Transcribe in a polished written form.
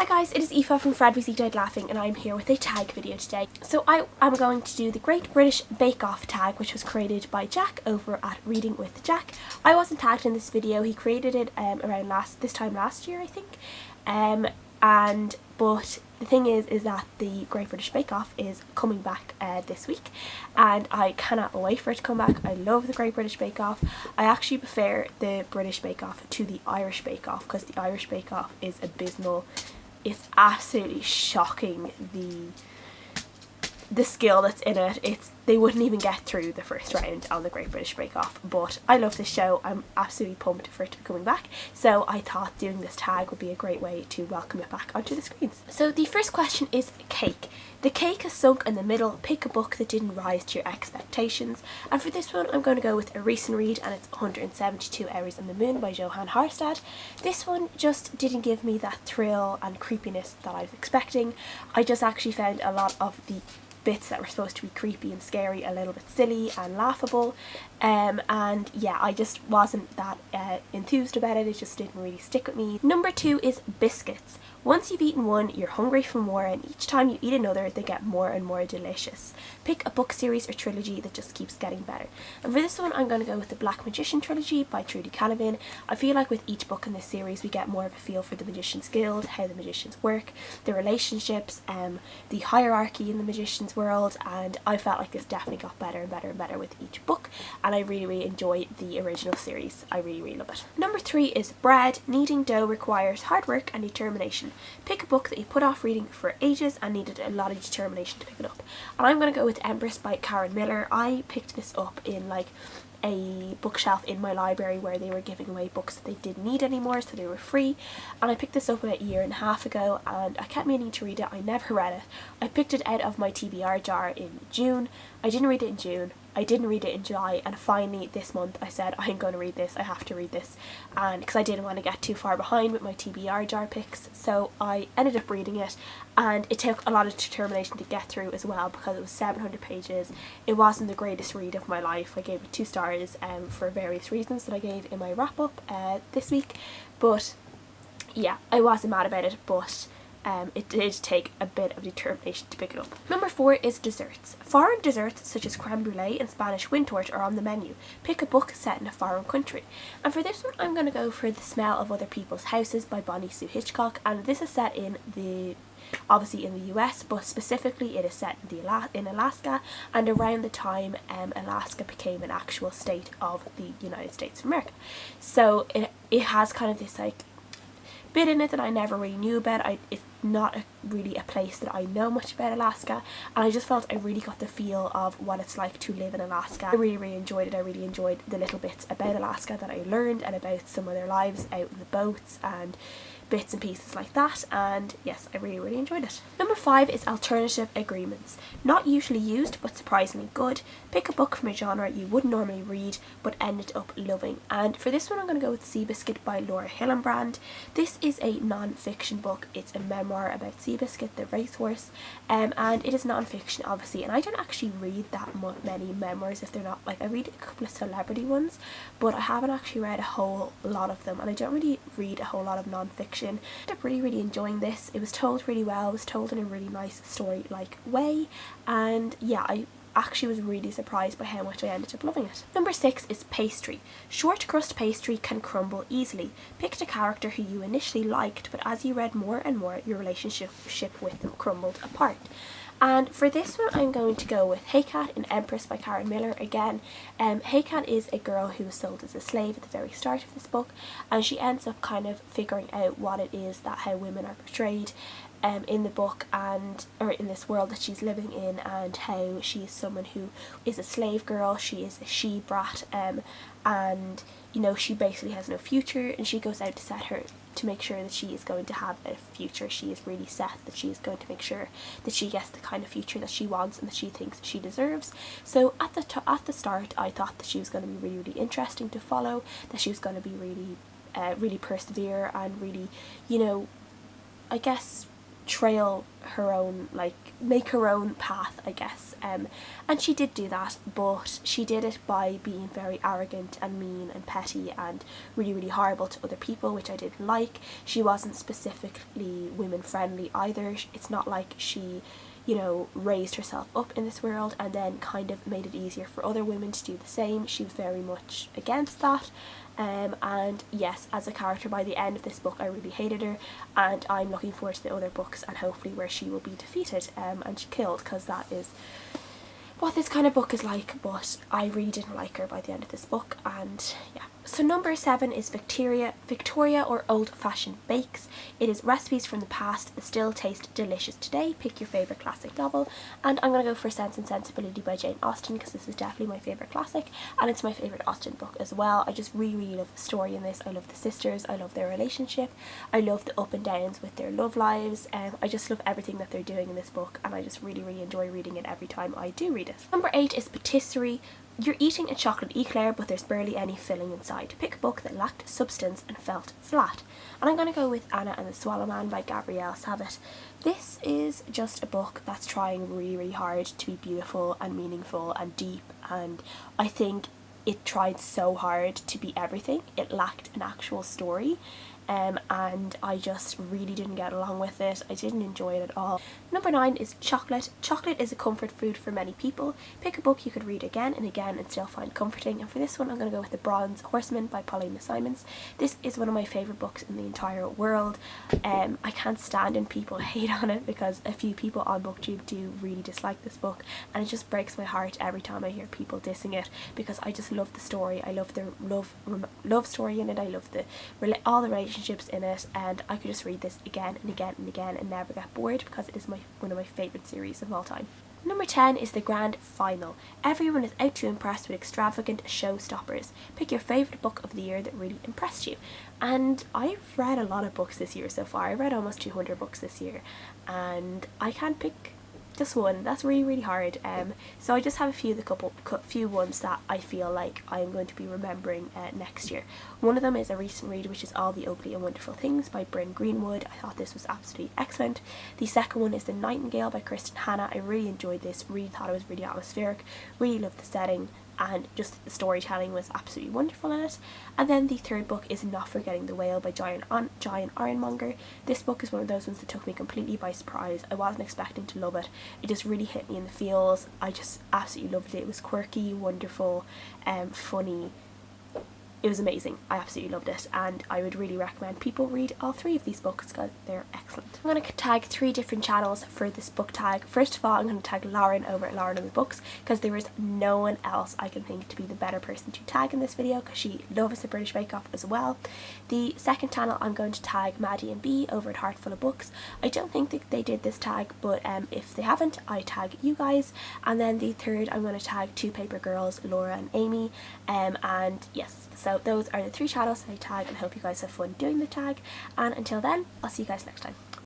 Hi guys, it is Aoife from Fred VC Died Laughing and I'm here with a tag video today. So I am going to do the Great British Bake Off tag, which was created by Jack over at Reading with Jack. I wasn't tagged in this video. He created it around this time last year, I think. But the thing is that the Great British Bake Off is coming back this week and I cannot wait for it to come back. I love the Great British Bake Off. I actually prefer the British Bake Off to the Irish Bake Off because the Irish Bake Off is abysmal. It's absolutely shocking the skill that's in it. They wouldn't even get through the first round on the Great British Bake Off, but I love this show. I'm absolutely pumped for it to be coming back, so I thought doing this tag would be a great way to welcome it back onto the screens. So the first question is cake. The cake is sunk in the middle. Pick a book that didn't rise to your expectations. And for this one I'm going to go with a recent read, and it's 172 Hours on the Moon by Johan Harstad. This one just didn't give me that thrill and creepiness that I was expecting. I just actually found a lot of the bits that were supposed to be creepy and scary a little bit silly and laughable, and yeah, I just wasn't that enthused about it. It just didn't really stick with me. Number 2 is Biscuits. Once you've eaten one, you're hungry for more, and each time you eat another they get more and more delicious. Pick a book series or trilogy that just keeps getting better. And for this one I'm going to go with the Black Magician trilogy by Trudy Canavan. I feel like with each book in this series we get more of a feel for the Magician's Guild, how the magicians work, the relationships, the hierarchy in the magician's world, and I felt like this definitely got better and better and better with each book, and I really enjoy the original series. I really love it. Number 3 is Bread. Kneading dough requires hard work and determination. Pick a book that you put off reading for ages and needed a lot of determination to pick it up. And I'm going to go with Empress by Karen Miller. I picked this up in like a bookshelf in my library where they were giving away books that they didn't need anymore, so they were free, and I picked this up about a year and a half ago and I kept meaning to read it. I never read it. I picked it out of my TBR jar in June. I didn't read it in June. I didn't read it in July, and finally this month I said I'm going to read this. I have to read this, and because I didn't want to get too far behind with my TBR jar picks, so I ended up reading it, and it took a lot of determination to get through as well because it was 700 pages. It wasn't the greatest read of my life. I gave it 2 stars for various reasons that I gave in my wrap up this week, but yeah, I wasn't mad about it, but it did take a bit of determination to pick it up. Number 4 is desserts. Foreign desserts such as crème brûlée and Spanish Windtorte are on the menu. Pick a book set in a foreign country. And for this one I'm going to go for The Smell of Other People's Houses by Bonnie Sue Hitchcock, and this is set in obviously in the US, but specifically it is set in Alaska, and around the time Alaska became an actual state of the United States of America. So it has kind of this like bit in it that I never really knew about. It's not really a place that I know much about, Alaska, and I just felt I really got the feel of what it's like to live in Alaska. I really enjoyed it. I really enjoyed the little bits about Alaska that I learned, and about some of their lives out in the boats and bits and pieces like that, and yes, I really enjoyed it. Number 5 is Alternative Agreements. Not usually used but surprisingly good. Pick a book from a genre you wouldn't normally read but ended up loving, and for this one I'm going to go with Seabiscuit by Laura Hillenbrand. This is a non-fiction book. It's a memoir about Seabiscuit the racehorse, and it is non-fiction obviously, and I don't actually read that many memoirs if they're not, like I read a couple of celebrity ones, but I haven't actually read a whole lot of them, and I don't really read a whole lot of non-fiction. I ended up really enjoying this. It was told really well. It was told in a really nice story-like way, and yeah, I actually was really surprised by how much I ended up loving it. Number 6 is Pastry. Shortcrust pastry can crumble easily. Picked a character who you initially liked, but as you read more and more, your relationship with them crumbled apart. And for this one I'm going to go with Hey Cat in Empress by Karen Miller again. Hey Cat is a girl who was sold as a slave at the very start of this book, and she ends up kind of figuring out what it is that how women are portrayed in the book, or in this world that she's living in, and how she is someone who is a slave girl. She is a she brat, and she basically has no future, and she goes out to make sure that she is going to have a future. She is really set that she is going to make sure that she gets the kind of future that she wants and that she thinks she deserves. So at the start I thought that she was going to be really interesting to follow, that she was going to be really persevere and really, I guess, trail her own, like make her own path, I guess, and she did do that, but she did it by being very arrogant and mean and petty and really, really horrible to other people, which I didn't like. She wasn't specifically women friendly either. It's not like she, you know, raised herself up in this world and then kind of made it easier for other women to do the same. She was very much against that. And yes, as a character, by the end of this book I really hated her, and I'm looking forward to the other books and hopefully where she will be defeated and killed, because that is what this kind of book is like. But I really didn't like her by the end of this book, and yeah. So number 7 is Victoria or Old Fashioned Bakes. It is recipes from the past that still taste delicious today. Pick your favourite classic novel, and I'm going to go for Sense and Sensibility by Jane Austen, because this is definitely my favourite classic, and it's my favourite Austen book as well. I just really, really love the story in this. I love the sisters, I love their relationship, I love the up and downs with their love lives, and I just love everything that they're doing in this book, and I just really, really enjoy reading it every time I do read it. Number 8 is Patisserie. You're eating a chocolate eclair, but there's barely any filling inside. Pick a book that lacked substance and felt flat. And I'm going to go with Anna and the Swallow Man by Gabrielle Savitt. This is just a book that's trying really, really hard to be beautiful and meaningful and deep, and I think it tried so hard to be everything. It lacked an actual story, and I just really didn't get along with it. I didn't enjoy it at all. Number 9 is chocolate. Chocolate is a comfort food for many people. Pick a book you could read again and again and still find comforting, and for this one I'm going to go with The Bronze Horseman by Paulina Simons. This is one of my favourite books in the entire world. I can't stand when people hate on it, because a few people on BookTube do really dislike this book, and it just breaks my heart every time I hear people dissing it, because I just love the story. I love the love story in it. I love all the relationships in it, and I could just read this again and again and again and never get bored, because it is one of my favourite series of all time. Number 10 is The Grand Final. Everyone is out to impress with extravagant showstoppers. Pick your favourite book of the year that really impressed you. And I've read a lot of books this year so far. I read almost 200 books this year, and I can't pick just one. That's really, really hard. So I just have a few ones that I feel like I'm going to be remembering next year. One of them is a recent read, which is All the Ugly and Wonderful Things by Bryn Greenwood. I thought this was absolutely excellent. The second one is The Nightingale by Kristen Hanna. I really enjoyed this, really thought it was really atmospheric, really loved the setting, and just the storytelling was absolutely wonderful in it. And then the third book is Not Forgetting the Whale by Giant Ironmonger. This book is one of those ones that took me completely by surprise. I wasn't expecting to love it. It just really hit me in the feels. I just absolutely loved it. It was quirky, wonderful, funny. It was amazing. I absolutely loved it, and I would really recommend people read all 3 of these books because they're excellent. I'm going to tag 3 different channels for this book tag. First of all, I'm going to tag Lauren over at Lauren and the Books, because there is no one else I can think to be the better person to tag in this video, because she loves the British Bake Off as well. The second channel I'm going to tag Maddie and B over at Heartful of Books. I don't think that they did this tag, but if they haven't, I tag you guys. And then the third, I'm going to tag Two Paper Girls, Laura and Amy, and yes. So those are the 3 channels that I tag, and I hope you guys have fun doing the tag, and until then, I'll see you guys next time.